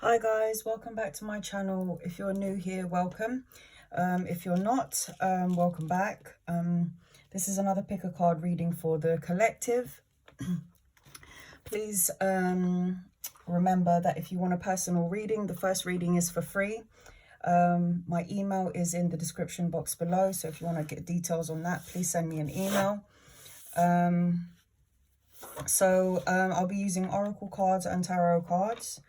Hi guys, welcome back to my channel. If you're new here, welcome. If you're not, welcome back. This is another pick a card reading for the collective. Please remember that if you want a personal reading, the first reading is for free. My email is in the description box below, so if you want to get details on that, please send me an email. I'll be using oracle cards and tarot cards.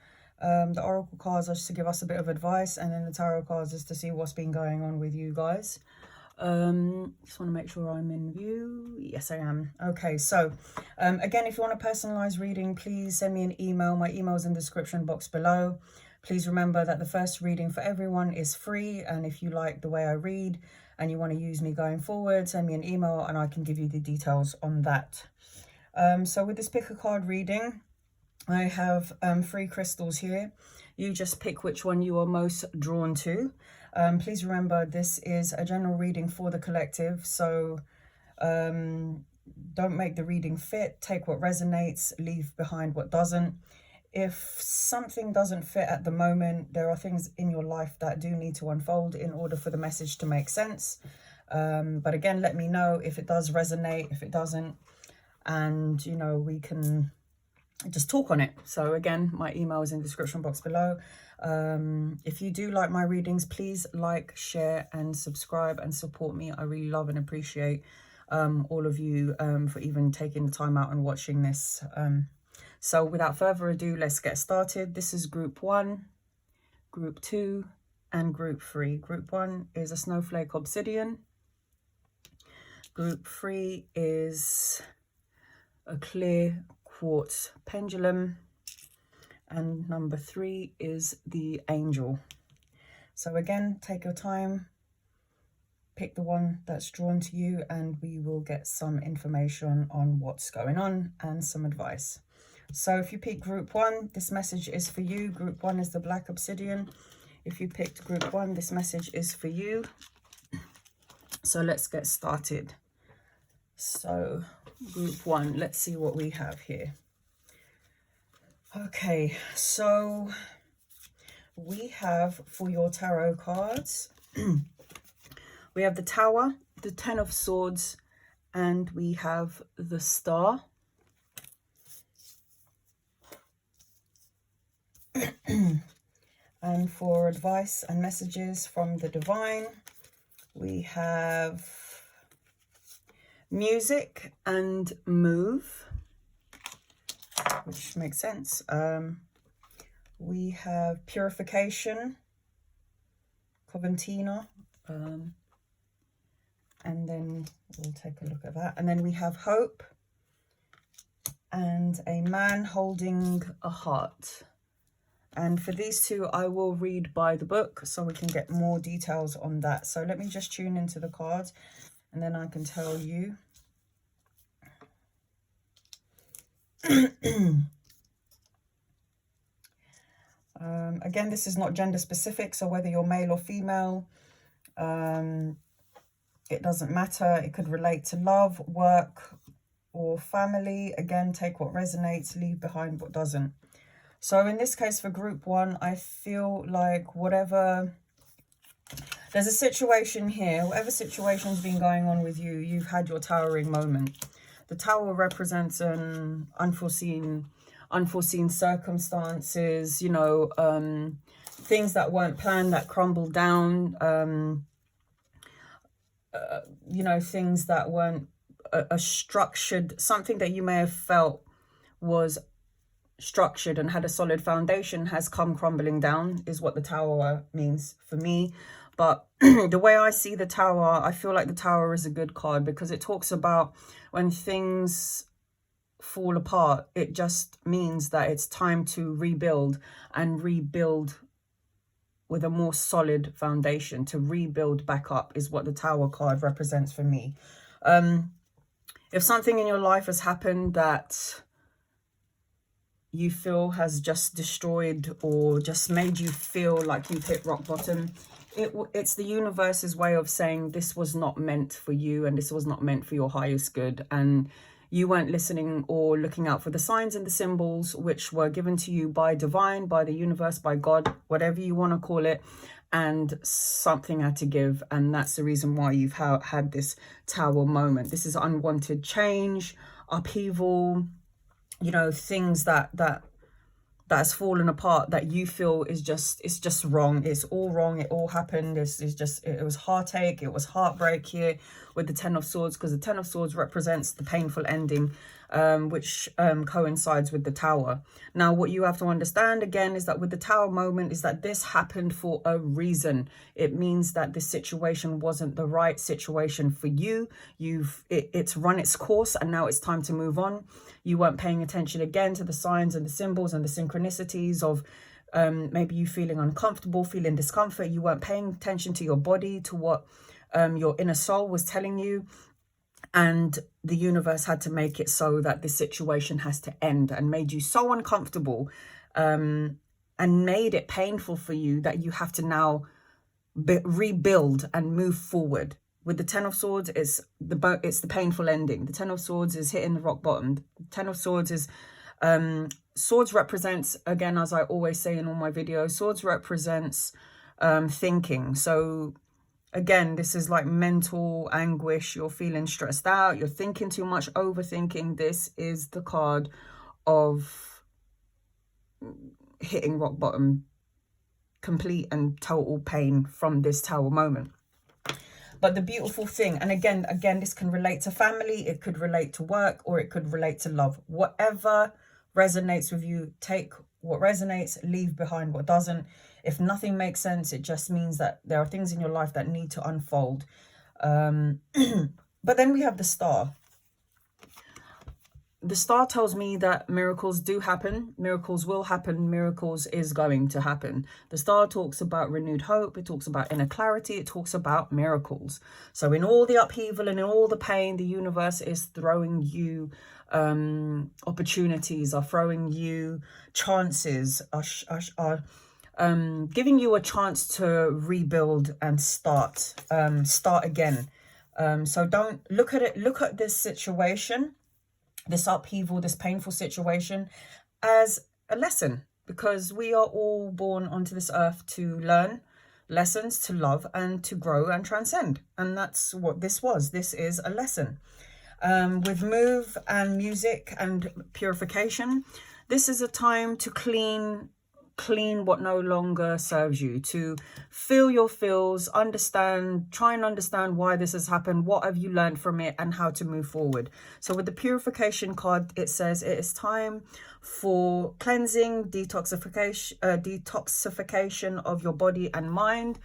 The oracle cards are just to give us a bit of advice, and then the tarot cards is to see what's been going on with you guys. Just want to make sure I'm in view. Yes, I am. Okay, so again, if you want a personalized reading, please send me an email. My email is in the description box below. Please remember that the first reading for everyone is free, and if you like the way I read and you want to use me going forward, send me an email and I can give you the details on that. So with this pick a card reading, I have 3 crystals here. You just pick which one you are most drawn to. Please remember, this is a general reading for the collective, so don't make the reading fit. Take what resonates, leave behind what doesn't. If something doesn't fit at the moment, there are things in your life that do need to unfold in order for the message to make sense. But again, let me know if it does resonate, if it doesn't, and you know, we can just talk on it. So again, my email is in the description box below. If you do like my readings, please like, share and subscribe and support me. I really love and appreciate all of you for even taking the time out and watching this. So without further ado, let's get started. This is group 1, group 2 and group 3. Group 1 is a snowflake obsidian. Group 3 is a clear quartz pendulum, and number 3 is the angel. So again, take your time, pick the one that's drawn to you, and we will get some information on what's going on and some advice. So if you pick group 1, this message is for you. Group 1 is the black obsidian. If you picked group 1, this message is for you. So let's get started. So group 1, let's see what we have here. Okay, so we have for your tarot cards, we have the Tower, the 10 of Swords, and we have the Star. And for advice and messages from the divine, we have music and move, which makes sense. We have purification, Coventina, and then we'll take a look at that. And then we have hope and a man holding a heart. And for these two, I will read by the book so we can get more details on that. So let me just tune into the cards and then I can tell you. Again, this is not gender specific, so whether you're male or female, it doesn't matter. It could relate to love, work, or family. Again, take what resonates, leave behind what doesn't. So in this case, for group 1, I feel like there's a situation here, whatever situation's been going on with you, you've had your towering moment. The Tower represents an unforeseen circumstances, you know, things that weren't planned, that crumbled down, you know, things that weren't a structured, something that you may have felt was structured and had a solid foundation has come crumbling down, is what the Tower means for me. But the way I see the Tower, I feel like the Tower is a good card because it talks about when things fall apart, it just means that it's time to rebuild, and rebuild with a more solid foundation. To rebuild back up is what the Tower card represents for me. If something in your life has happened that you feel has just destroyed or just made you feel like you've hit rock bottom, it's the universe's way of saying this was not meant for you and this was not meant for your highest good, and You weren't listening or looking out for the signs and the symbols which were given to you by divine, by the universe, by God, whatever you want to call it. And something had to give, and that's the reason why you've had this Tower moment. This is unwanted change, upheaval, you know, things that's fallen apart, that you feel is just, it's just wrong. It's all wrong. It all happened. It was heartache. It was heartbreak here with the Ten of Swords, because the Ten of Swords represents the painful ending, which coincides with the Tower. Now, what you have to understand again is that with the Tower moment is that this happened for a reason. It means that this situation wasn't the right situation for you. It's run its course, and now it's time to move on. You weren't paying attention again to the signs and the symbols and the synchronicities of maybe you feeling uncomfortable, feeling discomfort. You weren't paying attention to your body, to what your inner soul was telling you. And the universe had to make it so that this situation has to end, and made you so uncomfortable and made it painful for you that you have to now rebuild and move forward. With the Ten of Swords, it's the painful ending. The Ten of Swords is hitting the rock bottom. The Ten of Swords is swords represents, again, as I always say in all my videos, swords represents thinking. So again, this is like mental anguish. You're feeling stressed out. You're thinking too much, overthinking. This is the card of hitting rock bottom, complete and total pain from this Tower moment. But the beautiful thing, and again, this can relate to family, it could relate to work, or it could relate to love. Whatever resonates with you, take what resonates, leave behind what doesn't. If nothing makes sense, it just means that there are things in your life that need to unfold. But then we have the Star. The Star tells me that miracles do happen. Miracles will happen. Miracles is going to happen. The Star talks about renewed hope. It talks about inner clarity. It talks about miracles. So in all the upheaval and in all the pain, the universe is throwing you opportunities, are throwing you chances, are giving you a chance to rebuild and start again. So don't look at this situation, this upheaval, this painful situation, as a lesson, because we are all born onto this earth to learn lessons, to love and to grow and transcend. And that's what this was. This is a lesson. With move and music and purification, this is a time to clean what no longer serves you, to feel your feels, try and understand why this has happened, what have you learned from it, and how to move forward. So with the purification card, it says it is time for cleansing, detoxification of your body and mind,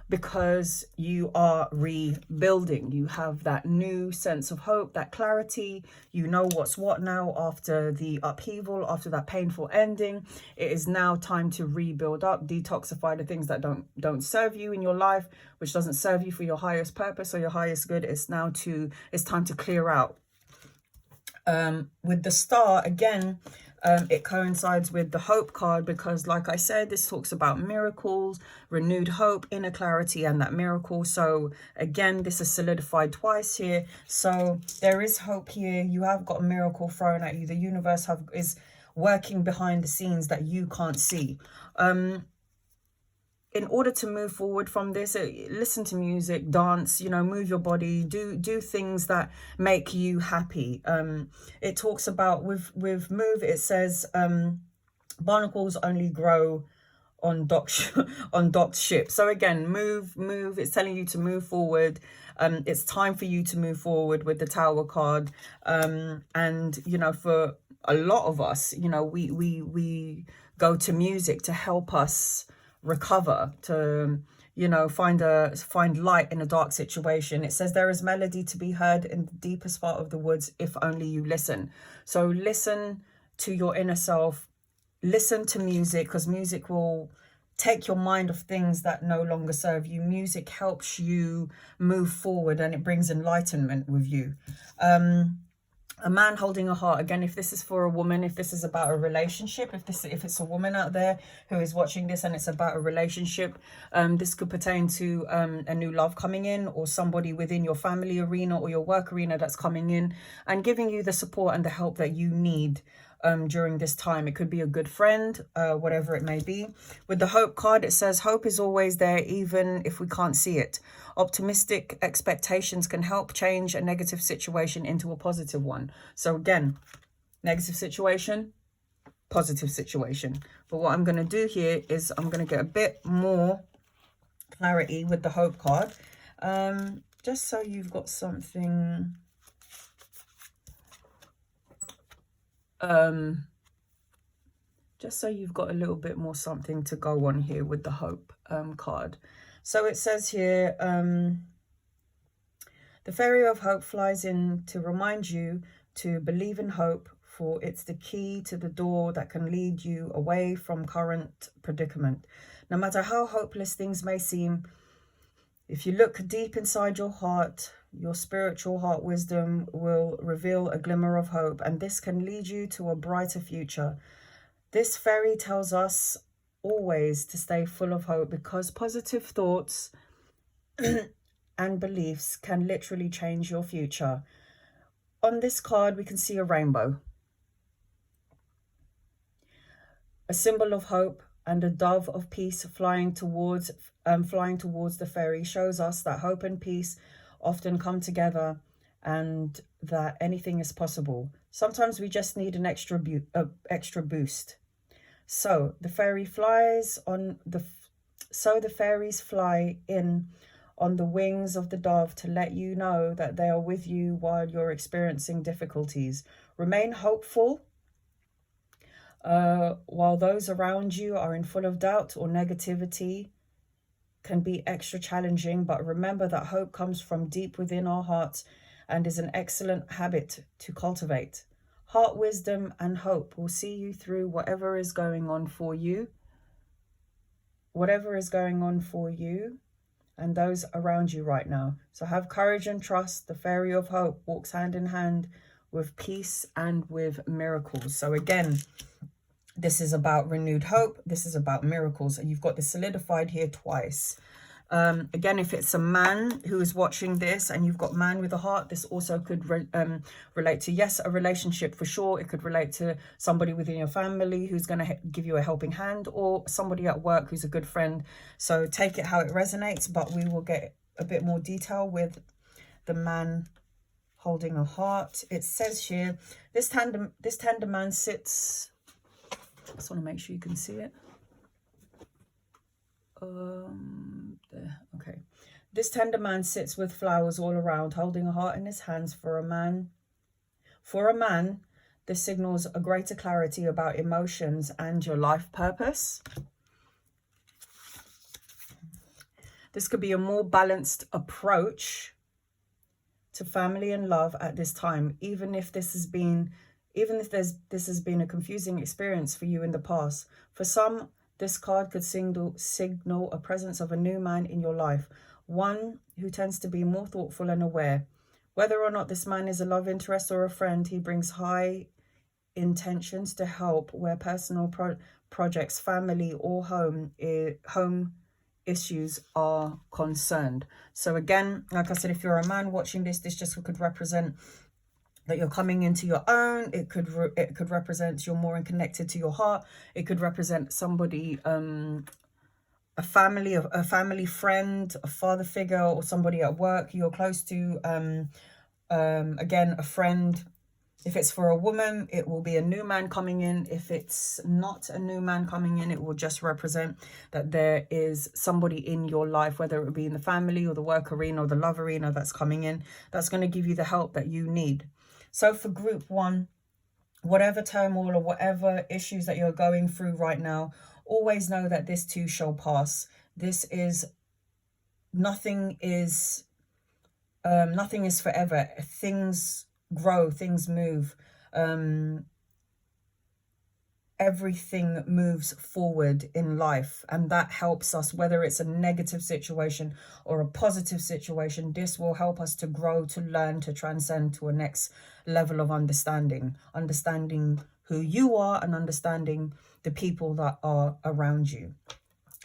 because you are rebuilding. You have that new sense of hope, that clarity. You know what's what now after the upheaval, after that painful ending. It is now time to rebuild up, detoxify the things that don't serve you in your life, which doesn't serve you for your highest purpose or your highest good. It's time to clear out. With the Star, again, it coincides with the Hope card, because like I said, this talks about miracles, renewed hope, inner clarity, and that miracle. So again, this is solidified twice here. So there is hope here. You have got a miracle thrown at you. The universe is working behind the scenes that you can't see. In order to move forward from this, listen to music, dance, move your body, do things that make you happy. It talks about with move, it says barnacles only grow on docked ships. So again, move, it's telling you to move forward. It's time for you to move forward with the Tower card. And for a lot of us, we go to music to help us recover, to find light in a dark situation. It says there is melody to be heard in the deepest part of the woods if only you listen. So listen to your inner self, listen to music, because music will take your mind off things that no longer serve you. Music helps you move forward, and it brings enlightenment with you. A man holding a heart. Again, if this is for a woman, if this is about a relationship, if it's a woman out there who is watching this and it's about a relationship, this could pertain to a new love coming in, or somebody within your family arena or your work arena that's coming in and giving you the support and the help that you need during this time. It could be a good friend, whatever it may be. With the hope card, it says hope is always there even if we can't see it. Optimistic expectations can help change a negative situation into a positive one. So again, negative situation, positive situation. But what I'm going to do here is I'm going to get a bit more clarity with the hope card, just so you've got something just so you've got a little bit more something to go on here with the hope card. So it says here, the fairy of hope flies in to remind you to believe in hope, for it's the key to the door that can lead you away from current predicament. No matter how hopeless things may seem, if you look deep inside your heart, your spiritual heart wisdom will reveal a glimmer of hope, and this can lead you to a brighter future. This fairy tells us always to stay full of hope, because positive thoughts and beliefs can literally change your future. On this card, we can see a rainbow, a symbol of hope, and a dove of peace flying towards the fairy shows us that hope and peace often come together and that anything is possible. Sometimes we just need an extra boost. So the fairies fly in on the wings of the dove to let you know that they are with you while you're experiencing difficulties. Remain hopeful while those around you are in full of doubt or negativity can be extra challenging, but remember that hope comes from deep within our hearts and is an excellent habit to cultivate. Heart wisdom and hope will see you through whatever is going on for you. Whatever is going on for you and those around you right now. So have courage and trust. The fairy of hope walks hand in hand with peace and with miracles. So again, this is about renewed hope. This is about miracles. And you've got this solidified here twice. Again, if it's a man who is watching this and you've got man with a heart, this also could relate to, yes, a relationship for sure. It could relate to somebody within your family who's going to give you a helping hand, or somebody at work who's a good friend. So take it how it resonates, but we will get a bit more detail with the man holding a heart. It says here, this tender man sits, I just want to make sure you can see it. There, okay. This tender man sits with flowers all around, holding a heart in his hands. For a man, this signals a greater clarity about emotions and your life purpose. This could be a more balanced approach to family and love at this time, even if this has been a confusing experience for you in the past. For some, this card could signal a presence of a new man in your life, one who tends to be more thoughtful and aware. Whether or not this man is a love interest or a friend, he brings high intentions to help where personal projects, family, or home issues are concerned. So again, like I said, if you're a man watching this just could represent that you're coming into your own. It could represent you're more connected to your heart. It could represent somebody, a family friend, a father figure, or somebody at work you're close to. Again, a friend. If it's for a woman, it will be a new man coming in. If it's not a new man coming in, it will just represent that there is somebody in your life, whether it be in the family or the work arena or the love arena, that's coming in, that's going to give you the help that you need. So for group one, whatever turmoil or whatever issues that you're going through right now, always know that this too shall pass. Nothing is forever. Things grow, things move. everything moves forward in life, and that helps us, whether it's a negative situation or a positive situation. This will help us to grow, to learn, to transcend to a next level of understanding who you are and understanding the people that are around you.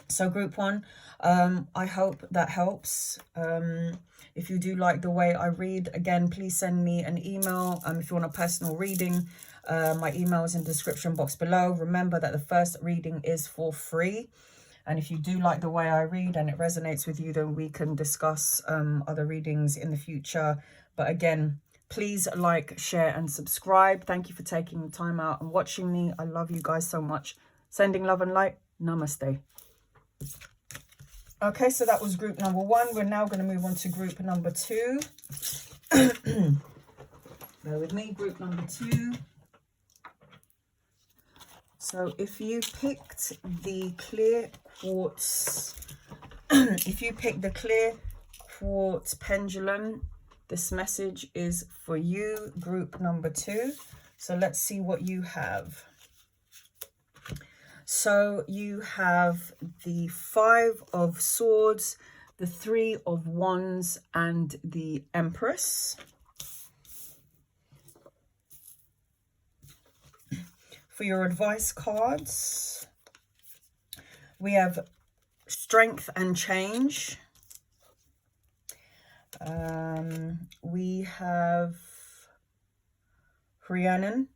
So group one, I hope that helps. If you do like the way I read, again, please send me an email. If you want a personal reading, my email is in the description box below. Remember that the first reading is for free. And if you do like the way I read and it resonates with you, then we can discuss other readings in the future. But again, please like, share and subscribe. Thank you for taking the time out and watching me. I love you guys so much. Sending love and light. Namaste. Okay, so that was group number one. We're now going to move on to group number two. Bear with me, group number two. So if you picked the clear quartz, if you picked the clear quartz pendulum, this message is for you, group number two. So let's see what you have. So you have the 5 of Swords, the 3 of Wands, and the Empress. For your advice cards, we have Strength and Change. We have Rhiannon,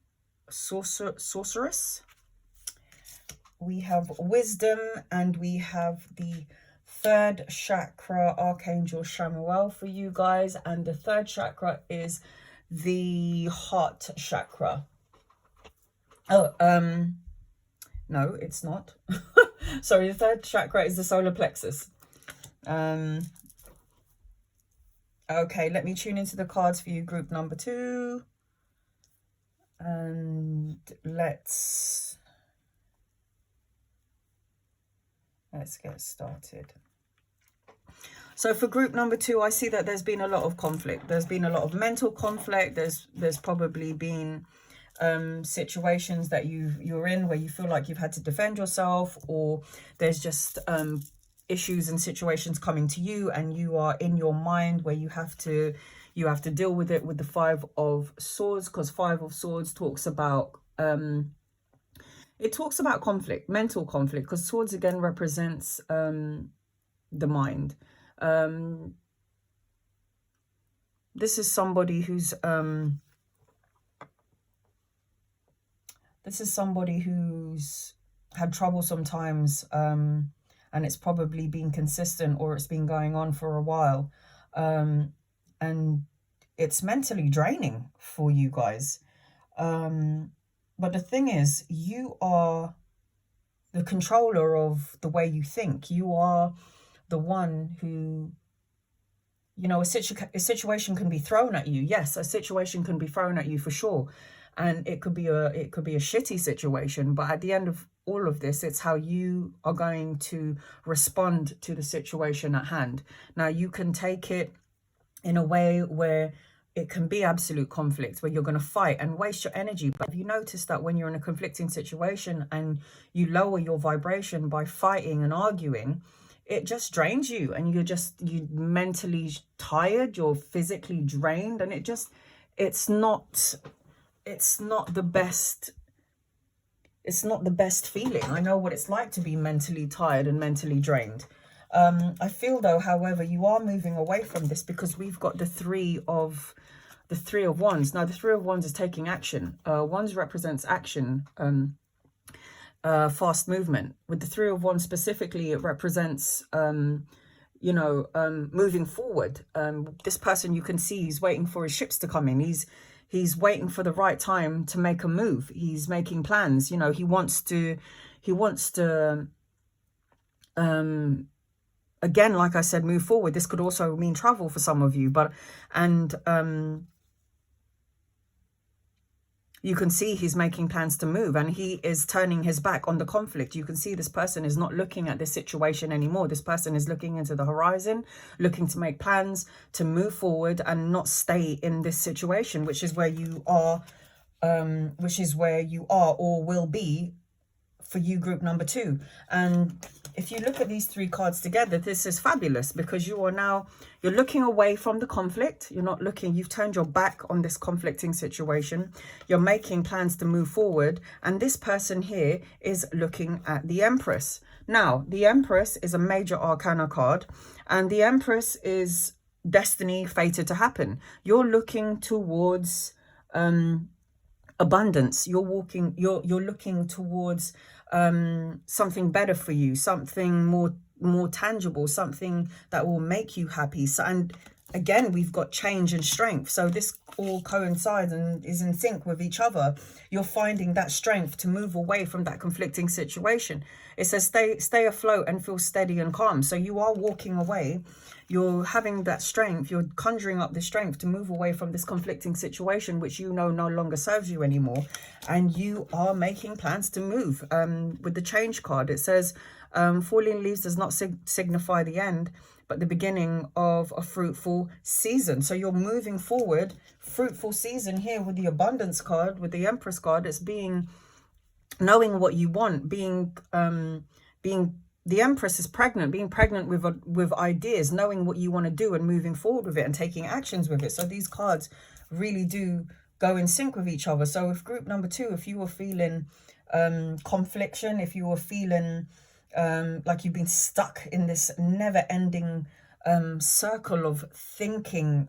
Sorceress. We have Wisdom, and we have the 3rd chakra, Archangel Chamuel, for you guys. And the 3rd chakra is the heart chakra. Oh, no, it's not. Sorry, the 3rd chakra is the solar plexus. Okay, let me tune into the cards for you, group number two. And let's get started. So for group number two, I see that there's been a lot of conflict. There's been a lot of mental conflict. There's probably been situations that you're in where you feel like you've had to defend yourself, or there's just issues and situations coming to you, and you are in your mind where you have to deal with it with the 5 of Swords, because 5 of Swords talks about it talks about conflict, mental conflict, because Swords again represents the mind. This is somebody who's had trouble sometimes, and it's probably been consistent, or it's been going on for a while, and it's mentally draining for you guys. But the thing is, you are the controller of the way you think. You are the one who, you know, a situation can be thrown at you. Yes, a situation can be thrown at you for sure. And it could be a shitty situation. But at the end of all of this, it's how you are going to respond to the situation at hand. Now, you can take it in a way where it can be absolute conflict, where you're going to fight and waste your energy. But if you notice that when you're in a conflicting situation and you lower your vibration by fighting and arguing, it just drains you, and you're mentally tired, you're physically drained, and it's not the best feeling. I know what it's like to be mentally tired and mentally drained. I feel though, however, you are moving away from this, because we've got the 3 of Wands. Now, the 3 of Wands is taking action. Wands represents action, fast movement. With the 3 of Wands specifically, it represents, moving forward. This person, you can see, he's waiting for his ships to come in. He's waiting for the right time to make a move. He's making plans. You know, he wants to again, like I said, move forward. This could also mean travel for some of you, you can see he's making plans to move, and he is turning his back on the conflict. You can see this person is not looking at this situation anymore. This person is looking into the horizon, looking to make plans to move forward and not stay in this situation, which is where you are or will be for you, group number 2. And if you look at these 3 cards together, this is fabulous, because you're looking away from the conflict. You're not looking, you've turned your back on this conflicting situation. You're making plans to move forward. And this person here is looking at the Empress. Now, the Empress is a major arcana card, and the Empress is destiny fated to happen. You're looking towards abundance. You're looking towards something better for you, something more tangible, something that will make you happy. So, and again, we've got change and strength, so this all coincides and is in sync with each other. You're finding that strength to move away from that conflicting situation. It says stay afloat and feel steady and calm. So you are walking away, you're having that strength, you're conjuring up the strength to move away from this conflicting situation, which you know no longer serves you anymore, and you are making plans to move. With the change card, it says falling leaves does not signify the end, but the beginning of a fruitful season. So you're moving forward, fruitful season here with the abundance card, with the Empress card. It's knowing what you want, the Empress is pregnant, being pregnant with ideas, knowing what you want to do and moving forward with it and taking actions with it. So these cards really do go in sync with each other. So if group number 2, if you were feeling confliction, if you were feeling like you've been stuck in this never-ending circle of thinking,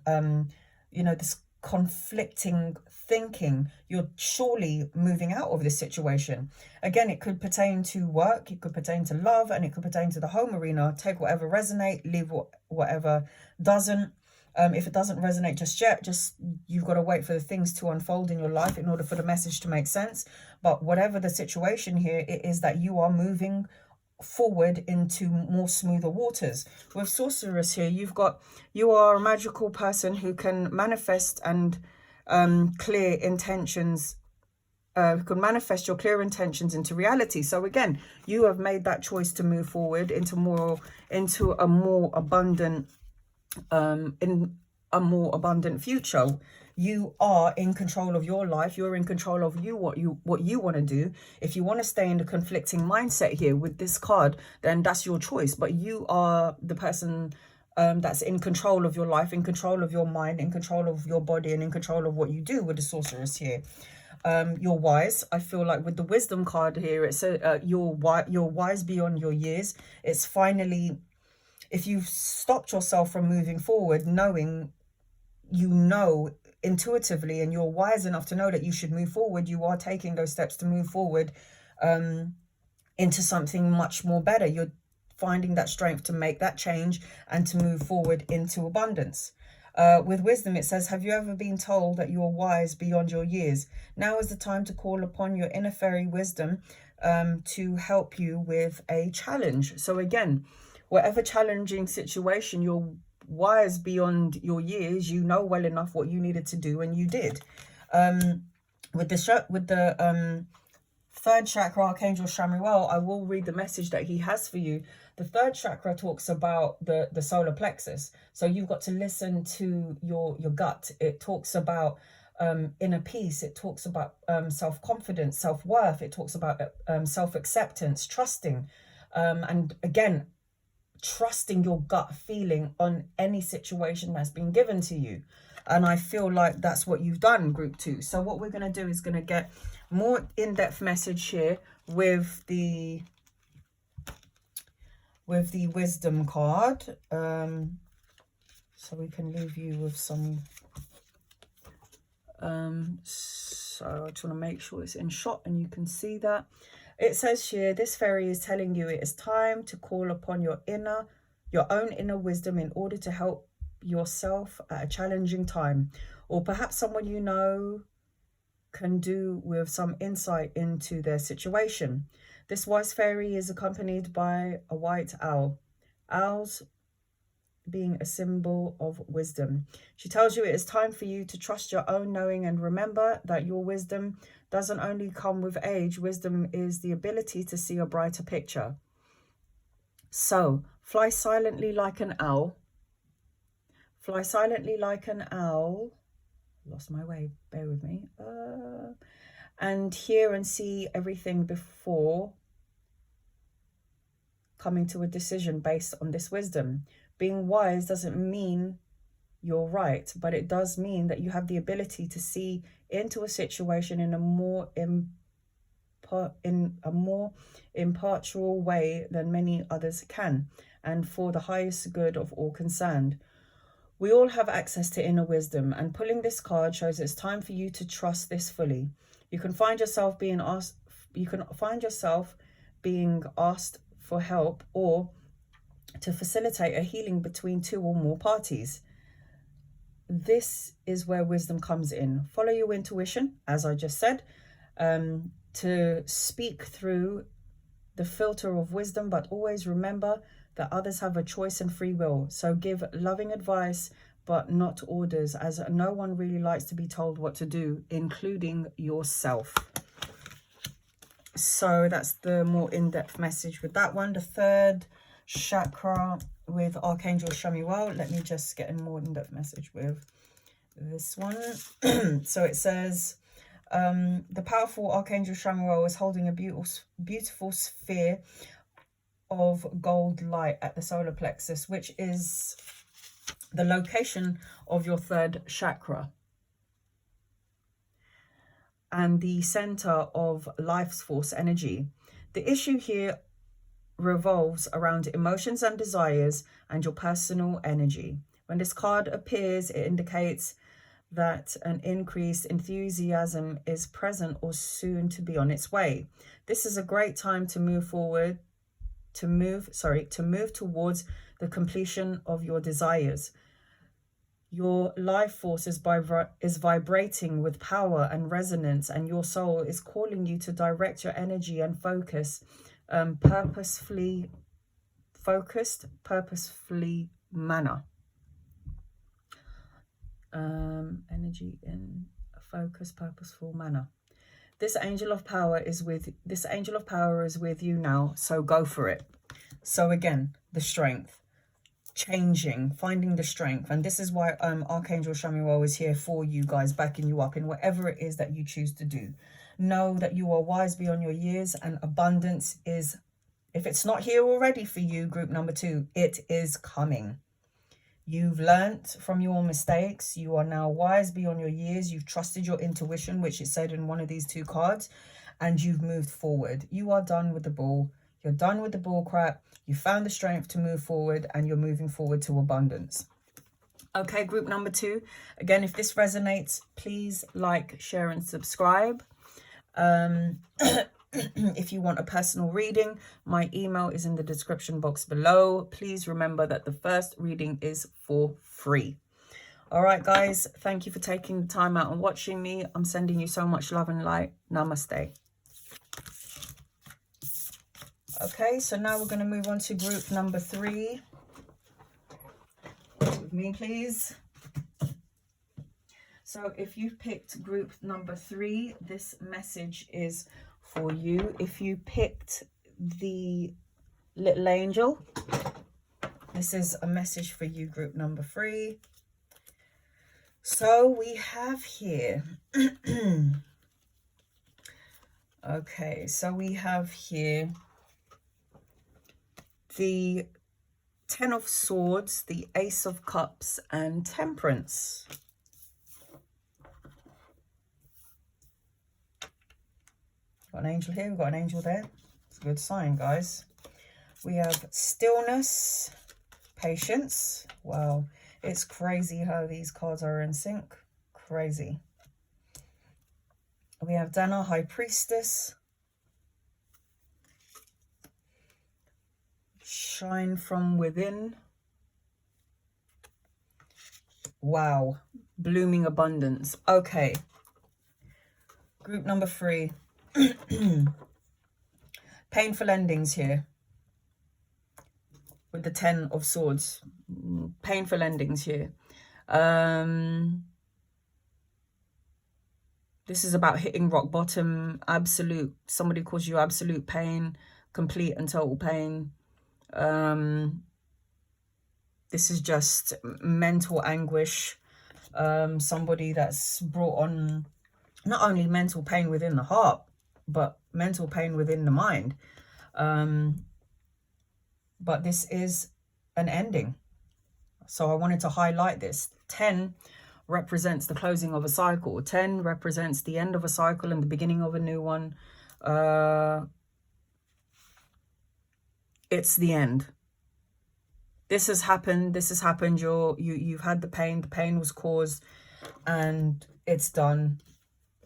this conflicting thinking, you're surely moving out of this situation. Again, it could pertain to work, it could pertain to love, and it could pertain to the home arena. Take whatever resonate, leave whatever doesn't. If it doesn't resonate just yet, you've got to wait for the things to unfold in your life in order for the message to make sense. But whatever the situation here, it is that you are moving forward into more smoother waters. With Sorceress here, you are a magical person who can manifest and clear intentions, could manifest your clear intentions into reality. So again, you have made that choice to move forward into a more abundant future. You are in control of your life. You're in control of what you want to do. If you want to stay in the conflicting mindset here with this card, then that's your choice. But you are the person that's in control of your life, in control of your mind, in control of your body, and in control of what you do with the Sorceress here. You're wise. I feel like with the Wisdom card here, it says you're wise beyond your years. It's finally, if you've stopped yourself from moving forward, knowing, intuitively, and you're wise enough to know that you should move forward, you are taking those steps to move forward into something much more better. You're finding that strength to make that change and to move forward into abundance. With Wisdom, it says, have you ever been told that you're wise beyond your years? Now is the time to call upon your inner fairy wisdom to help you with a challenge. So again, whatever challenging situation, you're wise beyond your years. You know well enough what you needed to do, and you did. With the third chakra, Archangel Chamuel, I will read the message that he has for you. The third chakra talks about the solar plexus. So you've got to listen to your gut. It talks about inner peace. It talks about self-confidence, self-worth. It talks about self-acceptance, trusting. And again, trusting your gut feeling on any situation that's been given to you. And I feel like that's what you've done, group 2. So what we're going to do is going to get more in-depth message here with the Wisdom card. So we can leave you with some so I just want to make sure it's in shot and you can see that. It says here, this fairy is telling you it is time to call upon your own inner wisdom in order to help yourself at a challenging time, or perhaps someone you know can do with some insight into their situation. This wise fairy is accompanied by a white owl. Owls being a symbol of wisdom. She tells you it is time for you to trust your own knowing and remember that your wisdom doesn't only come with age. Wisdom is the ability to see a brighter picture. So, fly silently like an owl. Fly silently like an owl. Lost my way, bear with me. And hear and see everything before coming to a decision based on this wisdom. Being wise doesn't mean you're right, but it does mean that you have the ability to see into a situation in a more impartial way than many others can, and for the highest good of all concerned. We all have access to inner wisdom, and pulling this card shows it's time for you to trust this fully. You can find yourself being asked for help, or to facilitate a healing between two or more parties. This is where wisdom comes in. Follow your intuition, as I just said, to speak through the filter of wisdom, but always remember that others have a choice and free will. So give loving advice, but not orders, as no one really likes to be told what to do, including yourself. So that's the more in-depth message with that one. The third chakra with Archangel Chamuel. Let me just get a more in-depth message with this one. So it says, the powerful Archangel Chamuel is holding a beautiful sphere of gold light at the solar plexus, which is the location of your third chakra and the center of life's force energy. The issue here revolves around emotions and desires and your personal energy. When this card appears, it indicates that an increased enthusiasm is present or soon to be on its way. This is a great time to move towards the completion of your desires. Your life force is vibrating with power and resonance, and your soul is calling you to direct your energy and focus purposefully manner. Energy in a focused, purposeful manner. This angel of power is with you now, so go for it. So again, the strength, changing, finding the strength, and this is why Archangel Chamuel is here for you guys, backing you up in whatever it is that you choose to do. Know that you are wise beyond your years, and abundance is, if it's not here already for you, group number 2, it is coming. You've learnt from your mistakes. You are now wise beyond your years. You've trusted your intuition, which it said in one of these 2 cards, and you've moved forward. You are done with the bull. You're done with the bull crap. You found the strength to move forward, and you're moving forward to abundance. Okay, group number 2. Again, if this resonates, please like, share, and subscribe. If you want a personal reading, my email is in the description box below. Please remember that the first reading is for free. All right, guys, thank you for taking the time out and watching me. I'm sending you so much love and light. Namaste. Okay, so now we're going to move on to group number 3. With me, please. So if you've picked group number 3, this message is for you. If you picked the little angel, this is a message for you, group number 3. So we have here, okay, so we have here the 10 of Swords, the Ace of Cups, and Temperance. Got an angel here, we've got an angel there. It's a good sign, guys. We have stillness, patience. Wow, it's crazy how these cards are in sync. Crazy. We have Dana, High Priestess. Shine from within. Wow, blooming abundance. Okay, group number 3. Painful endings here with the 10 of Swords. Painful endings here. This is about hitting rock bottom. Absolute, somebody calls you absolute pain, complete and total pain. This is just mental anguish. Somebody that's brought on not only mental pain within the heart, but mental pain within the mind. but this is an ending. So I wanted to highlight this. 10 represents the closing of a cycle. 10 represents the end of a cycle and the beginning of a new one. It's the end. This has happened. This has happened. You've had the pain. The pain was caused, and it's done.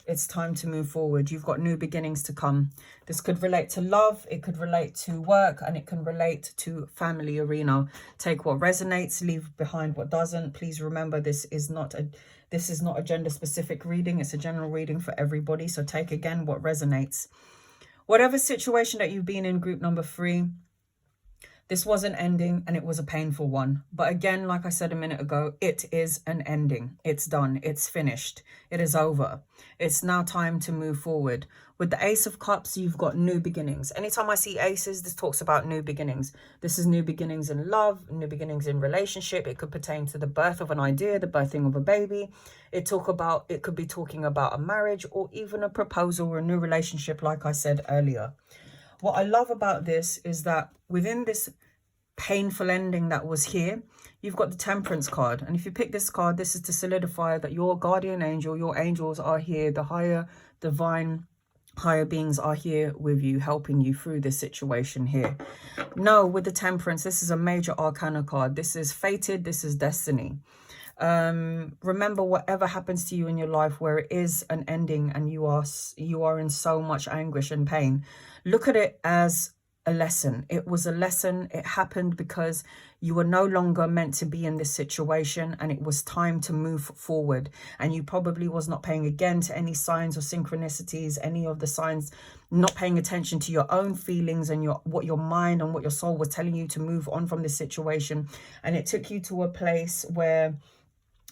It's time to move forward. You've got new beginnings to come. This could relate to love. It could relate to work, and it can relate to family arena. Take what resonates, leave behind what doesn't. Please remember, this is not a gender specific reading. It's a general reading for everybody. So take again what resonates. Whatever situation that you've been in, group number 3, this was an ending, and it was a painful one. But again, like I said a minute ago, it is an ending. It's done. It's finished. It is over. It's now time to move forward. With the Ace of Cups, you've got new beginnings. Anytime I see aces, this talks about new beginnings. This is new beginnings in love, new beginnings in relationship. It could pertain to the birth of an idea, the birthing of a baby. It could be talking about a marriage, or even a proposal or a new relationship, like I said earlier. What I love about this is that within this painful ending that was here, you've got the Temperance card. And if you pick this card, this is to solidify that your guardian angel, your angels are here. The higher divine, higher beings are here with you, helping you through this situation here. No, with the Temperance, this is a major arcana card. This is fated. This is destiny. Remember, whatever happens to you in your life where it is an ending and you are in so much anguish and pain, look at it as a lesson. It was a lesson. It happened because you were no longer meant to be in this situation, and it was time to move forward. And you probably was not paying again to any signs or synchronicities, any of the signs, not paying attention to your own feelings and what your mind and what your soul was telling you to move on from this situation. And it took you to a place where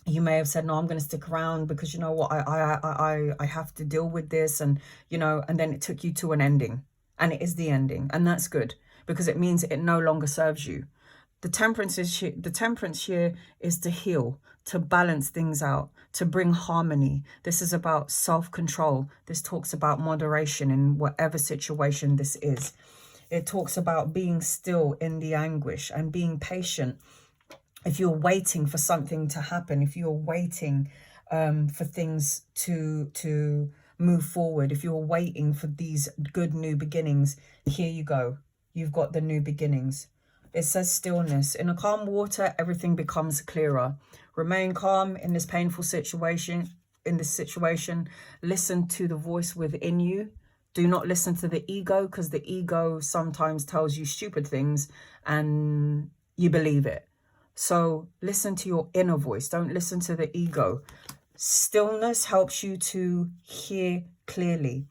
you may have said, no, I'm going to stick around because, you know what, I have to deal with this. And, you know, and then it took you to an ending. And it is the ending. And that's good, because it means it no longer serves you. The temperance here is to heal, to balance things out, to bring harmony. This is about self-control. This talks about moderation in whatever situation this is. It talks about being still in the anguish and being patient. If you're waiting for something to happen, if you're waiting for things to move forward, if you're waiting for these good new beginnings, here you go. You've got the new beginnings. It says stillness. In a calm water, everything becomes clearer. Remain calm in this painful situation. Listen to the voice within you. Do not listen to the ego, because the ego sometimes tells you stupid things and you believe it. So listen to your inner voice. Don't listen to the ego. Stillness helps you to hear clearly.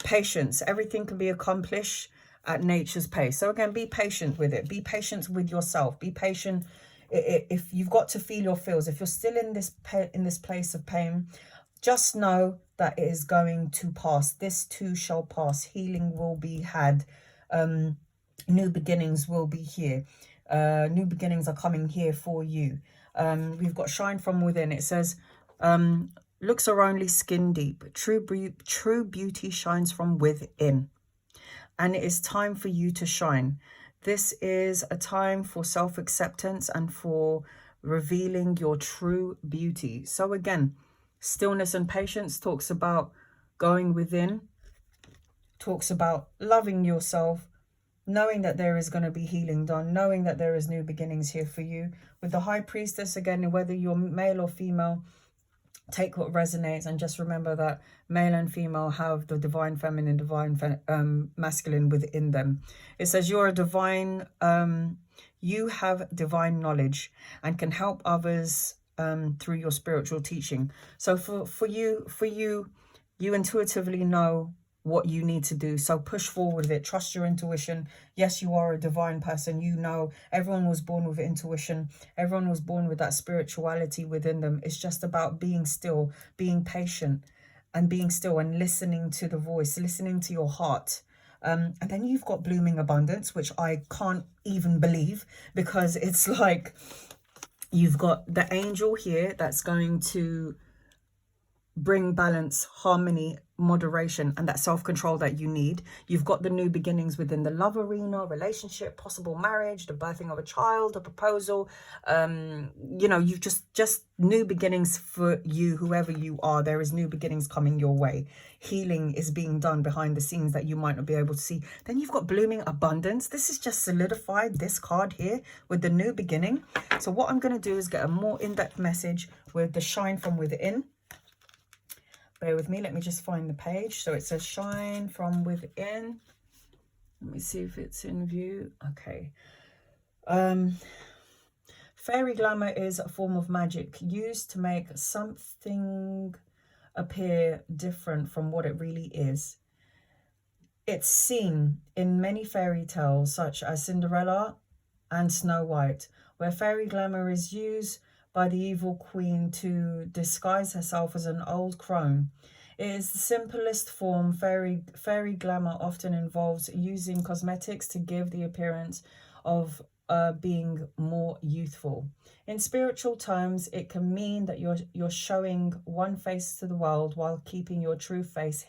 Patience. Everything can be accomplished at nature's pace. So again, be patient with it. Be patient with yourself. Be patient. If you've got to feel your feels, if you're still in this place of pain, just know that it is going to pass. This too shall pass. Healing will be had. New beginnings will be here. New beginnings are coming here for you. We've got shine from within. It says, looks are only skin deep. True beauty shines from within. And it is time for you to shine. This is a time for self-acceptance and for revealing your true beauty. So again, stillness and patience talks about going within, talks about loving yourself, knowing that there is going to be healing done, knowing that there is new beginnings here for you. With the High Priestess, again, whether you're male or female, take what resonates, and just remember that male and female have the divine feminine, divine masculine within them. It says you're a divine, you have divine knowledge and can help others through your spiritual teaching. So for you intuitively know what you need to do. So push forward with it. Trust your intuition. Yes, you are a divine person. You know, everyone was born with intuition. Everyone was born with that spirituality within them. It's just about being still, being patient, and being still and listening to the voice, listening to your heart. And then you've got blooming abundance, which I can't even believe, because it's like you've got the angel here that's going to bring balance, harmony, moderation and that self-control that you need. You've got the new beginnings within the love arena, relationship, possible marriage, the birthing of a child, a proposal. You know, you've just new beginnings for you, whoever you are. There is new beginnings coming your way. Healing is being done behind the scenes that you might not be able to see. Then you've got blooming abundance. This is just solidified, this card here, with the new beginning. So what I'm going to do is get a more in-depth message with the shine from within. Bear with me, let me just find the page. So it says shine from within. Let me see if it's in view. Okay. Fairy glamour is a form of magic used to make something appear different from what it really is. It's seen in many fairy tales such as Cinderella and Snow White, where fairy glamour is used by the evil queen to disguise herself as an old crone. It is the simplest form. Fairy glamour often involves using cosmetics to give the appearance of being more youthful. In spiritual terms, it can mean that you're showing one face to the world while keeping your true face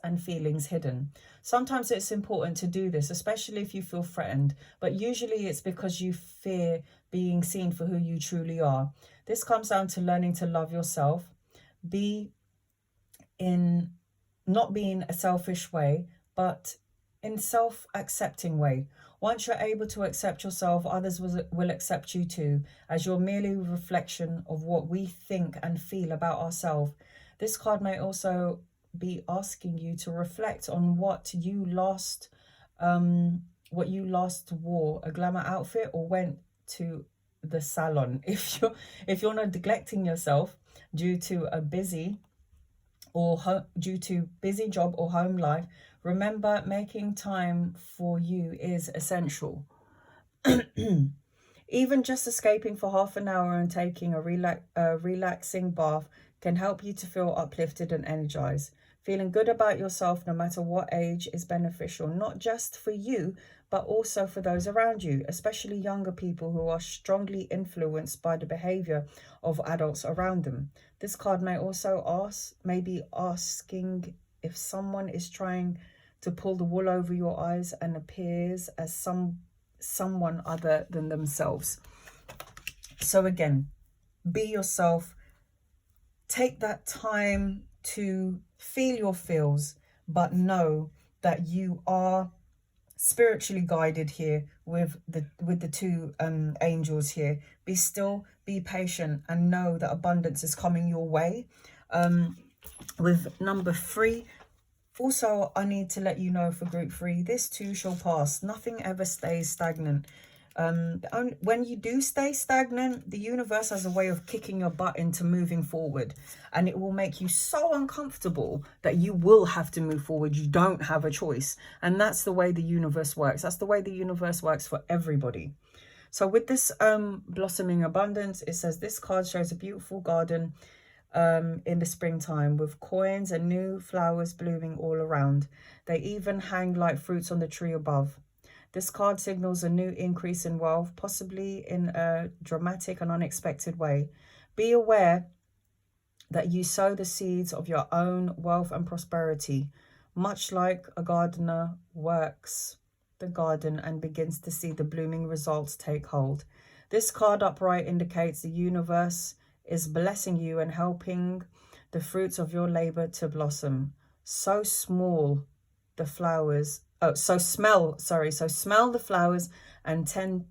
and feelings hidden. Sometimes it's important to do this, especially if you feel threatened, but usually it's because you fear being seen for who you truly are. This comes down to learning to love yourself, not being a selfish way, but in self-accepting way. Once you're able to accept yourself, others will accept you too, as you're merely a reflection of what we think and feel about ourselves. This card may also be asking you to reflect on what you last wore, a glamour outfit, or went to the salon. If you're not neglecting yourself due to a busy job or home life, remember, making time for you is essential. Even just escaping for half an hour and taking a relaxing bath can help you to feel uplifted and energized. Feeling good about yourself, no matter what age, is beneficial, not just for you, but also for those around you, especially younger people who are strongly influenced by the behavior of adults around them. This card may also be asking if someone is trying to pull the wool over your eyes and appears as someone other than themselves. So again, be yourself. Take that time to feel your feels, but know that you are spiritually guided here with the two angels here. Be still, be patient, and know that abundance is coming your way. With number 3, also, I need to let you know for group 3, this too shall pass. Nothing ever stays stagnant. When you do stay stagnant, the universe has a way of kicking your butt into moving forward, and it will make you so uncomfortable that you will have to move forward. You don't have a choice, and that's the way the universe works. That's the way the universe works for everybody. So with this blossoming abundance, it says this card shows a beautiful garden in the springtime with coins and new flowers blooming all around. They even hang like fruits on the tree above. This card signals a new increase in wealth, possibly in a dramatic and unexpected way. Be aware that you sow the seeds of your own wealth and prosperity, much like a gardener works the garden and begins to see the blooming results take hold. This card upright indicates the universe is blessing you and helping the fruits of your labor to blossom. So smell the flowers and tend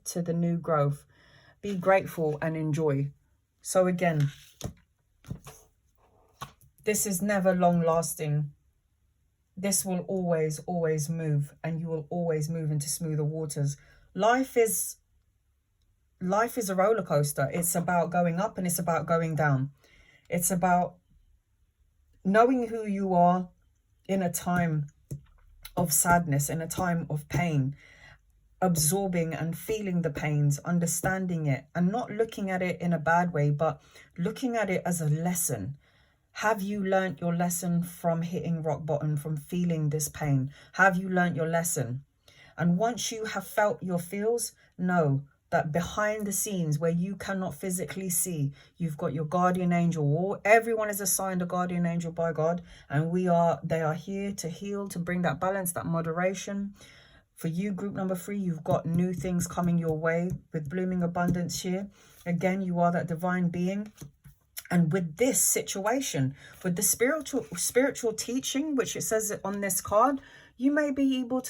to the new growth. Be grateful and enjoy. So again, this is never long lasting. This will always move, and you will always move into smoother waters. Life is a roller coaster. It's about going up and it's about going down. It's about knowing who you are in a time of sadness, in a time of pain, absorbing and feeling the pains, understanding it, and not looking at it in a bad way, but looking at it as a lesson. Have you learnt your lesson from hitting rock bottom, from feeling this pain? Have you learnt your lesson? And once you have felt your feels, know that behind the scenes where you cannot physically see, you've got your guardian angel. Everyone is assigned a guardian angel by God, and they are here to heal, to bring that balance, that moderation. For you, group number 3, you've got new things coming your way with blooming abundance here. Again, you are that divine being. And with this situation, with the spiritual teaching, which it says on this card, you may be able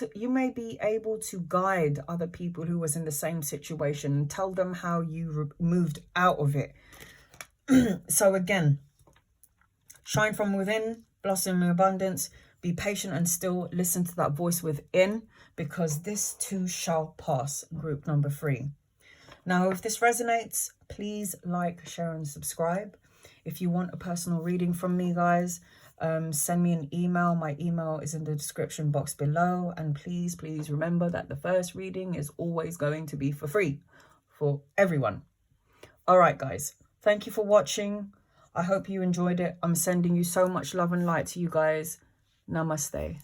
to guide other people who was in the same situation and tell them how you moved out of it. So again, shine from within, blossom in abundance, be patient and still listen to that voice within, because this too shall pass, group number 3. Now, if this resonates, please like, share and subscribe. If you want a personal reading from me, guys, send me an email. My email is in the description box below. And please remember that the first reading is always going to be for free for everyone. All right, guys, thank you for watching. I hope you enjoyed it. I'm sending you so much love and light to you guys. Namaste.